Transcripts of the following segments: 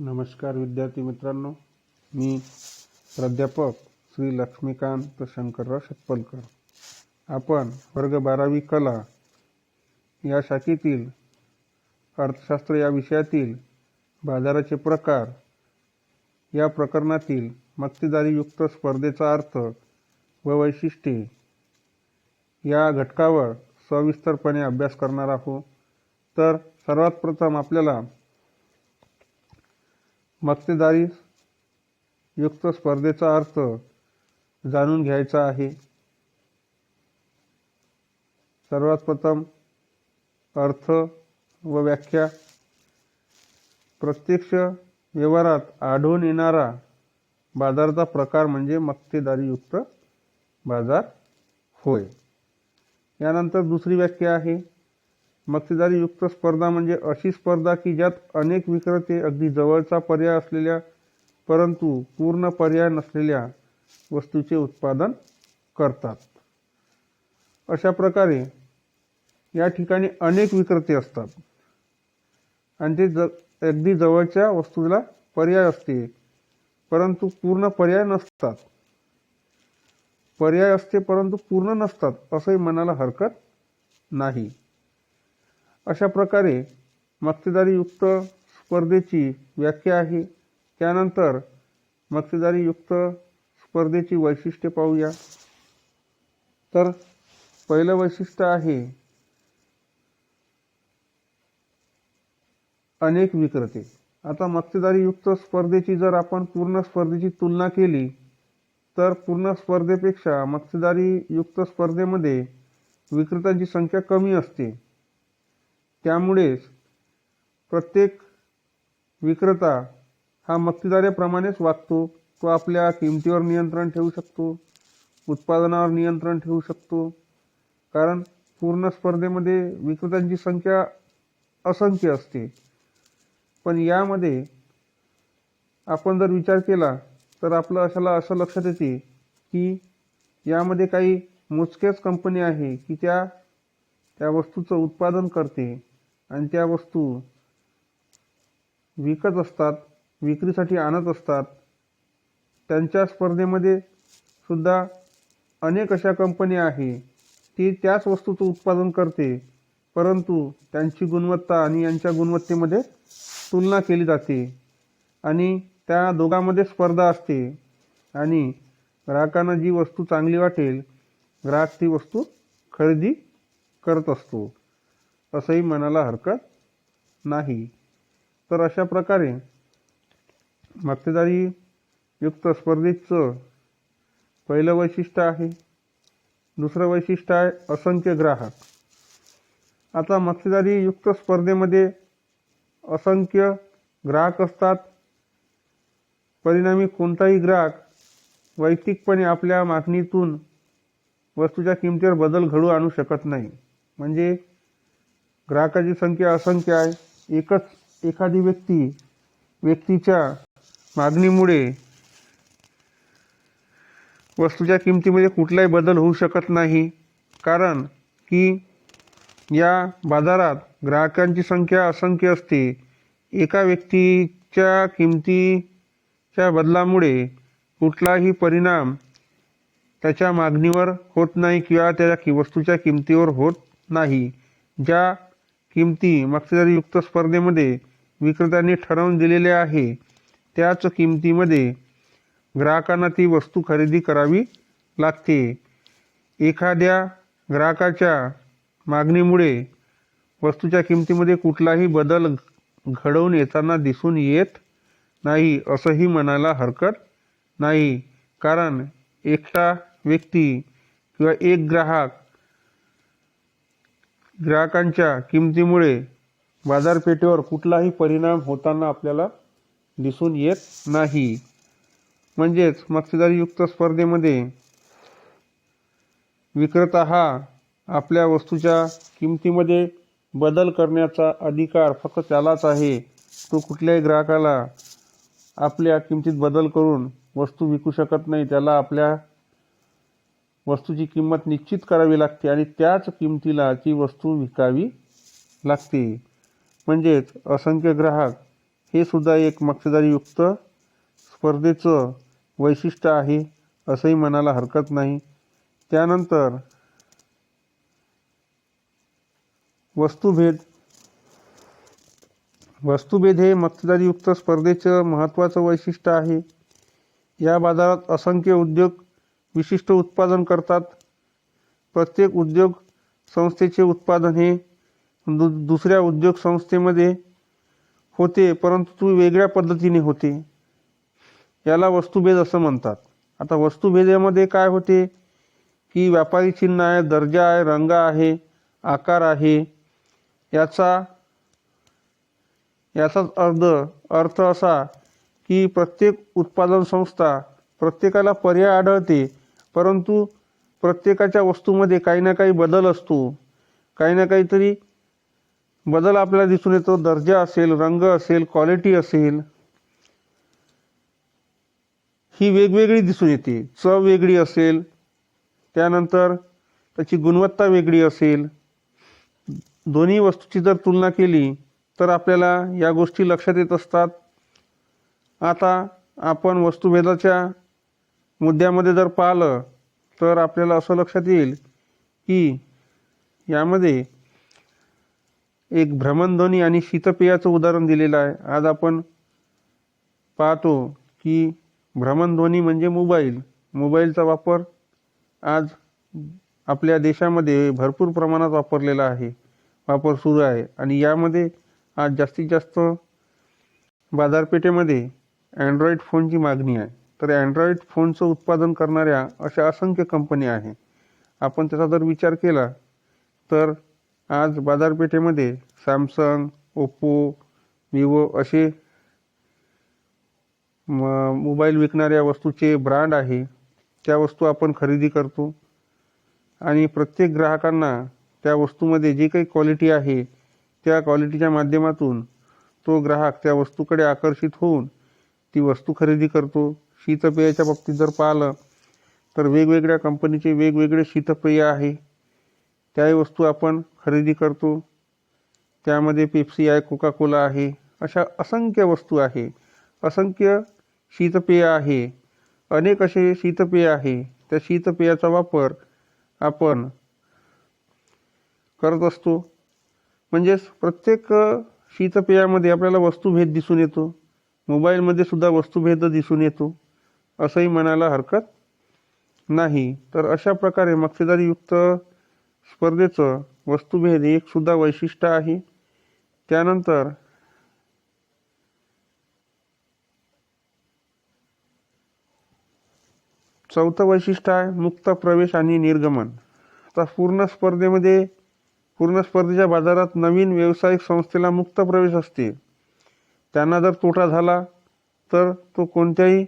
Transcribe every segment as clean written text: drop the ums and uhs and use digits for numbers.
नमस्कार विद्यार्थी मित्रांनो, मी प्राध्यापक श्री लक्ष्मीकांत शंकरराव शेतपलकर. आपण वर्ग 12वी कला या शाखेतील अर्थशास्त्र या विषयातील बाजाराचे प्रकार या प्रकरणातील मक्तेदारीयुक्त स्पर्धेचा अर्थ व वैशिष्ट्ये या घटकावर सविस्तरपणे अभ्यास करणार आहोत. तर सर्वात प्रथम आपल्याला मक्तेदारी युक्त स्पर्धेचा अर्थ जाणून घ्यायचा आहे. सर्वात प्रथम अर्थ व व्याख्या. प्रत्यक्ष व्यवहारात आढळून येणारा बाजाराचा प्रकार म्हणजे मक्तेदारीयुक्त बाजार होय. यानंतर दुसरी व्याख्या आहे, मक्तेदारीयुक्त स्पर्धा म्हणजे अशी स्पर्धा की ज्यात अनेक विक्रेते अगदी जवळचा पर्याय असलेल्या परंतु पूर्ण पर्याय नसलेल्या वस्तूचे उत्पादन करतात. अशा प्रकारे या ठिकाणी अनेक विक्रेते असतात आणि ते अगदी जवळच्या वस्तूला पर्याय असते परंतु पूर्ण पर्याय नसतात. पर्याय असते परंतु पूर्ण नसतात असंही म्हणायला हरकत नाही. अशा प्रकारे मक्तेदारीयुक्त स्पर्धेची व्याख्या आहे. त्यानंतर मक्तेदारीयुक्त स्पर्धेची वैशिष्ट्ये पाहूया. तर पहिलं वैशिष्ट्य आहे अनेक विक्रेते. आता मक्तेदारीयुक्त स्पर्धेची जर आपण पूर्ण स्पर्धेची तुलना केली तर पूर्ण स्पर्धेपेक्षा मक्तेदारीयुक्त स्पर्धेमध्ये विक्रेत्यांची संख्या कमी असते. त्यामुळेच प्रत्येक विक्रेता हा मक्तेदारीप्रमाणेच वागतो. तो आपल्या किमतीवर नियंत्रण ठेवू शकतो, उत्पादनावर नियंत्रण ठेवू शकतो. कारण पूर्ण स्पर्धेमध्ये विक्रेत्यांची संख्या असंख्य असते. पण यामध्ये आपण जर विचार केला तर आपलं असं लक्षात येते की यामध्ये काही मोजक्याच कंपनी आहे की त्या वस्तूचं उत्पादन करते आणि त्या वस्तू विकत असतात, विक्रीसाठी आणत असतात. त्यांच्या स्पर्धेमध्ये सुद्धा अनेक अशा कंपनी आहे ती त्याच वस्तूचं उत्पादन करते परंतु त्यांची गुणवत्ता आणि यांच्या गुणवत्तेमध्ये तुलना केली जाते आणि त्या दोघांमध्ये स्पर्धा असते आणि ग्राहकांना जी वस्तू चांगली वाटेल ग्राहक ती वस्तू खरेदी करत असतो असंही म्हणायला हरकत नाही. तर अशा प्रकारे मक्तेदारीयुक्त स्पर्धेचं पहिलं वैशिष्ट्य आहे. दुसरं वैशिष्ट्य आहे असंख्य ग्राहक. आता मक्तेदारीयुक्त स्पर्धेमध्ये असंख्य ग्राहक असतात. परिणामी कोणताही ग्राहक वैयक्तिकपणे आपल्या मागणीतून वस्तूच्या किमतीवर बदल घडवून आणू शकत नाही. म्हणजे ग्राहकाची संख्या असंख्य आहे. एखादी व्यक्तीच्या मागणीमुळे वस्तूच्या किमतीमध्ये कुठलाही बदल होऊ शकत नाही. कारण की या बाजारात ग्राहकांची संख्या असंख्य असते. एका व्यक्तीच्या किमतीच्या बदलामुळे कुठलाही परिणाम त्याच्या मागणीवर होत नाही किंवा त्या वस्तूच्या किमतीवर होत नाही. ज्या किमती मक्तेदारीयुक्त स्पर्धेमध्ये विक्रेत्यांनी ठरवून दिलेल्या आहे त्याच किमतीमध्ये ग्राहकांना ती वस्तू खरेदी करावी लागते. एखाद्या ग्राहकाच्या मागणीमुळे वस्तूच्या किमतीमध्ये कुठलाही बदल घडवून येताना दिसून येत नाही असंही म्हणायला हरकत नाही. कारण एकटा व्यक्ती किंवा एक ग्राहकांच्या किमतीमुळे बाजारपेठेवर कुठलाही परिणाम होताना आपल्याला दिसून येत नाही. म्हणजेच मक्तेदारीयुक्त स्पर्धेमध्ये विक्रेता हा आपल्या वस्तूच्या किमतीमध्ये बदल करण्याचा अधिकार फक्त त्यालाच आहे. तो कुठल्याही ग्राहकाला आपल्या किमतीत बदल करून वस्तू विकू शकत नाही. त्याला आपल्या वस्तूची किंमत निश्चित करावी लागते आणि त्याच किमतीला ती वस्तू विकावी लागते. म्हणजेच असंख्य ग्राहक हे सुद्धा एक मक्तेदारीयुक्त स्पर्धेचं वैशिष्ट्य आहे असंही म्हणायला हरकत नाही. त्यानंतर वस्तुभेद. वस्तुभेद हे मक्तेदारीयुक्त स्पर्धेचं महत्त्वाचं वैशिष्ट्य आहे. या बाजारात असंख्य उद्योग विशिष्ट उत्पादन करतात. प्रत्येक उद्योग संस्थेचे उत्पादन हे दुसऱ्या उद्योग संस्थेमध्ये होते, परंतु ती वेगळ्या पद्धतीने होते. याला वस्तुभेद असं म्हणतात. आता वस्तुभेदामध्ये काय होते की व्यापारी चिन्ह आहे, दर्जा आहे, रंग आहे, आकार आहे. याचाच अर्थ असा की प्रत्येक उत्पादन संस्था प्रत्येकाला पर्याय आढळते, परंतु प्रत्येकाच्या वस्तूमध्ये काही ना काही बदल असतो, काही ना काहीतरी बदल आपल्याला दिसून येतो. दर्जा असेल, रंग असेल, क्वालिटी असेल, ही वेगवेगळी दिसून येते. चव वेगळी असेल, त्यानंतर त्याची गुणवत्ता वेगळी असेल. दोन्ही वस्तूची जर तुलना केली तर आपल्याला या गोष्टी लक्षात येत असतात. आता आपण वस्तुभेदाच्या मुद्द्यामध्ये जर पाहिलं तर आपल्याला असं लक्षात येईल की यामध्ये एक भ्रमणध्वनी आणि शीतपेयाचं उदाहरण दिलेलं आहे. आज आपण पाहतो की भ्रमणध्वनी म्हणजे मोबाईलचा वापर आज आपल्या देशामध्ये भरपूर प्रमाणात वापर सुरू आहे. आणि यामध्ये आज जास्तीत जास्त बाजारपेठेमध्ये अँड्रॉइड फोनची मागणी आहे. तर अँड्रॉइड फोनचं उत्पादन करणाऱ्या अशा असंख्य कंपन्या आहेत. आपण त्याचा जर विचार केला तर आज बाजारपेठेमध्ये सॅमसंग, ओप्पो, विवो असे मोबाईल विकणाऱ्या वस्तूचे ब्रँड आहे. त्या वस्तू आपण खरेदी करतो आणि प्रत्येक ग्राहकांना त्या वस्तूमध्ये जी काही क्वालिटी आहे त्या क्वालिटीच्या माध्यमातून तो ग्राहक त्या वस्तूकडे आकर्षित होऊन ती वस्तू खरेदी करतो. शीतपेयाच्या बाबतीत जर पाहिलं तर वेगवेगळ्या कंपनीचे वेगवेगळे शीतपेय आहे, त्याही वस्तू आपण खरेदी करतो. त्यामध्ये पेप्सी आहे, कोका कोला आहे, अशा असंख्य वस्तू आहे, असंख्य शीतपेय आहे, अनेक असे शीतपेय आहे. त्या शीतपेयाचा वापर आपण करत असतो. म्हणजेच प्रत्येक शीतपेयामध्ये आपल्याला वस्तुभेद दिसून येतो. मोबाईलमध्ये सुद्धा वस्तुभेद दिसून येतो असंही म्हणायला हरकत नाही. तर अशा प्रकारे मक्तेदारीयुक्त स्पर्धेचं वस्तुभेद एक सुद्धा वैशिष्ट्य आहे. त्यानंतर चौथं वैशिष्ट्य आहे मुक्त प्रवेश आणि निर्गमन. आता पूर्ण स्पर्धेच्या बाजारात नवीन व्यावसायिक संस्थेला मुक्त प्रवेश असते. त्यांना जर तोटा झाला तर तो कोणत्याही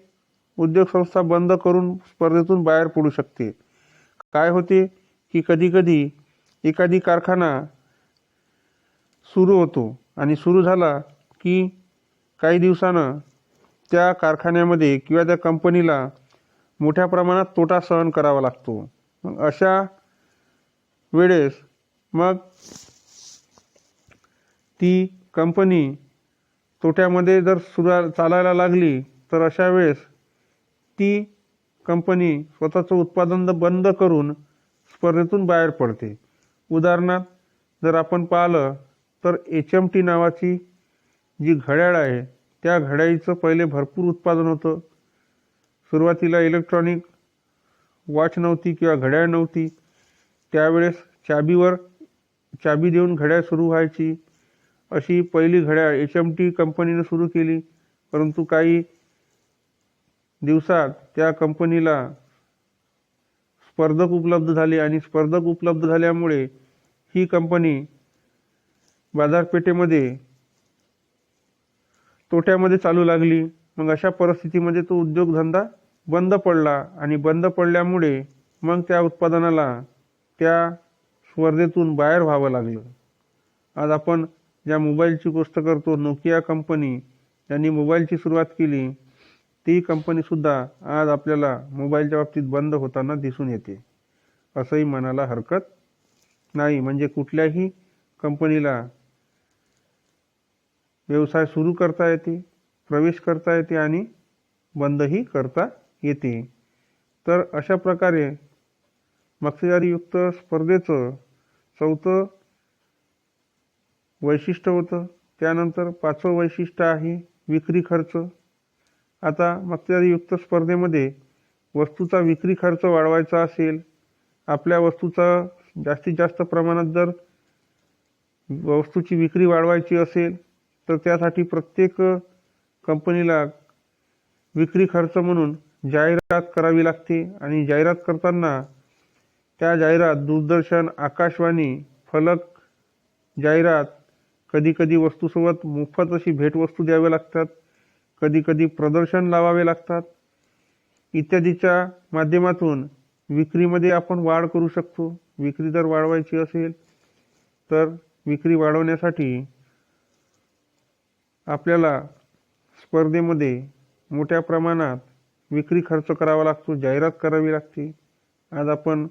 उद्योग संस्था बंद करून स्पर्धेतून बाहेर पडू शकते. काय होते की कधीकधी एखादी कारखाना सुरू होतो आणि सुरू झाला की काही दिवसानं त्या कारखान्यामध्ये किंवा त्या कंपनीला मोठ्या प्रमाणात तोटा सहन करावा लागतो. मग अशा वेळेस मग ती कंपनी तोट्यामध्ये जर चालायला लागली तर अशा वेळेस ती कंपनी स्वतःचं उत्पादन बंद करून स्पर्धेतून बाहेर पडते. उदाहरणार्थ जर आपण पाहिलं तर HMT नावाची जी घड्याळ आहे त्या घड्याळीचं पहिले भरपूर उत्पादन होतं. सुरुवातीला इलेक्ट्रॉनिक वॉच नव्हती किंवा घड्याळ नव्हती. त्यावेळेस चाबी देऊन घड्याळ सुरू व्हायची. अशी पहिली घड्याळ HMT कंपनीने सुरू केली. परंतु काही दिवसात त्या कंपनीला स्पर्धक उपलब्ध झाले आणि स्पर्धक उपलब्ध झाल्यामुळे ही कंपनी बाजारपेठेमध्ये तोट्यामध्ये चालू लागली. मग अशा परिस्थितीमध्ये तो उद्योगधंदा बंद पडला आणि बंद पडल्यामुळे मग त्या उत्पादनाला त्या स्पर्धेतून बाहेर व्हावं लागलं. आज आपण ज्या मोबाईलची गोष्ट करतो, नोकिया कंपनी ज्यांनी मोबाईलची सुरुवात केली, ती कंपनीसुद्धा आज आपल्याला मोबाईलच्या बाबतीत बंद होताना दिसून येते असंही म्हणायला हरकत नाही. म्हणजे कुठल्याही कंपनीला व्यवसाय सुरू करता येते, प्रवेश करता येते आणि बंदही करता येते. तर अशा प्रकारे मक्तेदारीयुक्त स्पर्धेचं चौथं वैशिष्ट्य होतं. त्यानंतर पाचवं वैशिष्ट्य आहे विक्री खर्च. आता मक्तेदारीयुक्त स्पर्धेमध्ये वस्तूचा विक्री खर्च वाढवायचा असेल, आपल्या वस्तूचा जास्तीत जास्त प्रमाणात जर वस्तूची विक्री वाढवायची असेल तर त्यासाठी प्रत्येक कंपनीला विक्री खर्च म्हणून जाहिरात करावी लागते आणि जाहिरात करताना त्या जाहिरात दूरदर्शन, आकाशवाणी, फलक जाहिरात, कधीकधी वस्तूसोबत मोफत अशी भेटवस्तू द्याव्या लागतात, कधीकधी प्रदर्शन लावावे लागतात इत्यादीच्या माध्यमातून विक्रीमध्ये आपण वाढ करू शकतो. विक्री जर वाढवायची असेल तर विक्री वाढवण्यासाठी आपल्याला स्पर्धेमध्ये मोठ्या प्रमाणात विक्री खर्च करावा लागतो, जाहिरात करावी लागते. आज आपण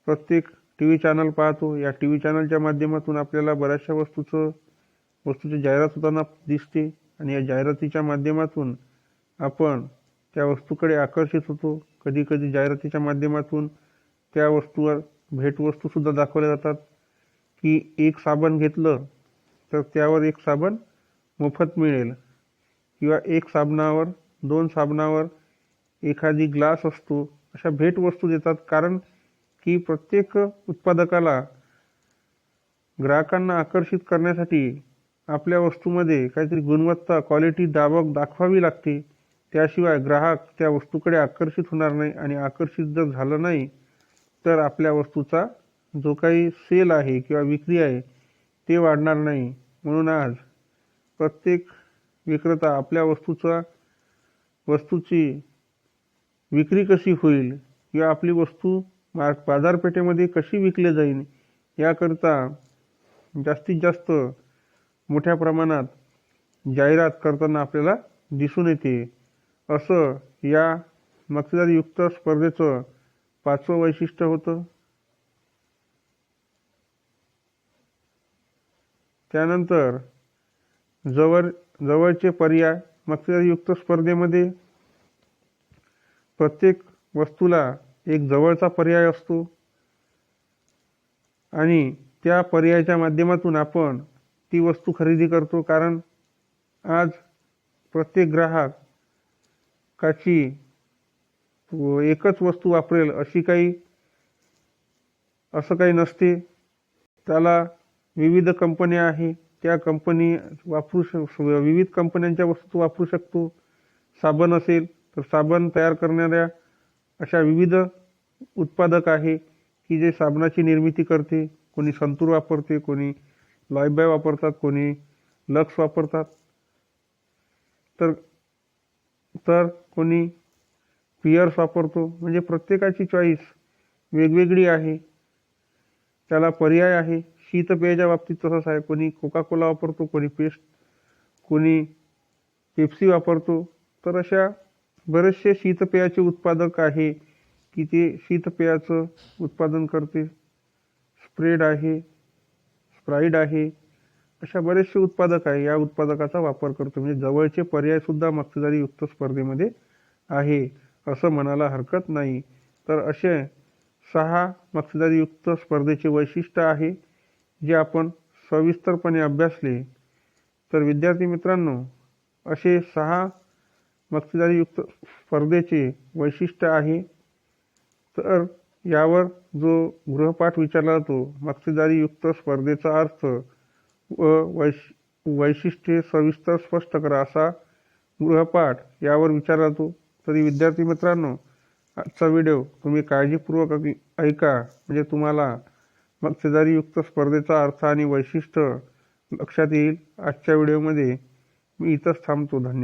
प्रत्येक TV चॅनल पाहतो. या TV चॅनलच्या माध्यमातून आपल्याला बऱ्याचशा वस्तूची जाहिरात होताना दिसते आणि या जाहिरातीच्या माध्यमातून आपण त्या वस्तूकडे आकर्षित होतो. कधीकधी जाहिरातीच्या माध्यमातून त्या वस्तूवर भेटवस्तूसुद्धा दाखवल्या जातात की एक साबण घेतलं तर त्यावर एक साबण मोफत मिळेल किंवा एक साबणावर 2 साबणावर एखादी ग्लास असतो. अशा भेटवस्तू देतात, कारण की प्रत्येक उत्पादकाला ग्राहकांना आकर्षित करण्यासाठी आपल्या वस्तूमध्ये काहीतरी गुणवत्ता, क्वालिटी दाखवावी लागते. त्याशिवाय ग्राहक त्या वस्तूकडे आकर्षित होणार नाही आणि आकर्षित जर झालं नाही तर आपल्या वस्तूचा जो काही सेल आहे किंवा विक्री आहे ते वाढणार नाही. म्हणून आज प्रत्येक विक्रेता आपल्या वस्तूची विक्री कशी होईल किंवा आपली वस्तू बाजारपेठेमध्ये कशी विकली जाईल याकरिता जास्तीत जास्त मोठ्या प्रमाणात जाहिरात करताना आपल्याला दिसून येते. असं या मक्तेदारीयुक्त स्पर्धेचं पाचवं वैशिष्ट्य होतं. त्यानंतर जवळचे पर्याय. मक्तेदारीयुक्त स्पर्धेमध्ये प्रत्येक वस्तूला एक जवळचा पर्याय असतो आणि त्या पर्यायाच्या माध्यमातून आपण ती वस्तू खरेदी करतो, कारण आज प्रत्येक ग्राहकाची एकच वस्तू वापरेल असं काही नसते. त्याला विविध कंपन्या आहे, त्या कंपनी विविध कंपन्यांच्या वस्तू वापरू शकतो. साबण असेल तर साबण तयार करणाऱ्या अशा विविध उत्पादक आहे की जे साबणाची निर्मिती करते. कोणी संतूर वापरते, कोणी लाईफबॉय वापरतात, कोणी लक्स वापरतात, तर कोणी पिअर्स वापरतो. म्हणजे प्रत्येकाची चॉईस वेगवेगळी आहे, त्याला पर्याय आहे. शीतपेयाच्या बाबतीत तसंच आहे. कोणी कोका कोला वापरतो, कोणी पेप्सी वापरतो. तर अशा बरेचसे शीतपेयाचे उत्पादक आहे की ते शीतपेयाचं उत्पादन करते. स्प्रेड आहे, स्प्राईट आहे, अशा बरेचसे उत्पादक आहे. या उत्पादकाचा वापर करतो. म्हणजे जवळचे पर्याय सुद्धा मक्तेदारीयुक्त स्पर्धेमध्ये आहे असं म्हणायला हरकत नाही. तर असे 6 मक्तेदारीयुक्त स्पर्धेचे वैशिष्ट्य आहे जे आपण सविस्तरपणे अभ्यासले. तर विद्यार्थी मित्रांनो, असे 6 मक्तेदारीयुक्त स्पर्धेचे वैशिष्ट्य आहे. तर यावर जो गृहपाठ विचारला जातो, मक्तेदारीयुक्त स्पर्धेचा अर्थ व वैशिष्ट्ये सविस्तर स्पष्ट करा, असा गृहपाठ यावर विचारला जातो. तरी विद्यार्थी मित्रांनो, आजचा व्हिडिओ तुम्ही काळजीपूर्वक ऐका, म्हणजे तुम्हाला मक्तेदारीयुक्त स्पर्धेचा अर्थ आणि वैशिष्ट्य लक्षात येईल. आजच्या व्हिडिओमध्ये मी इथंच थांबतो. धन्यवाद.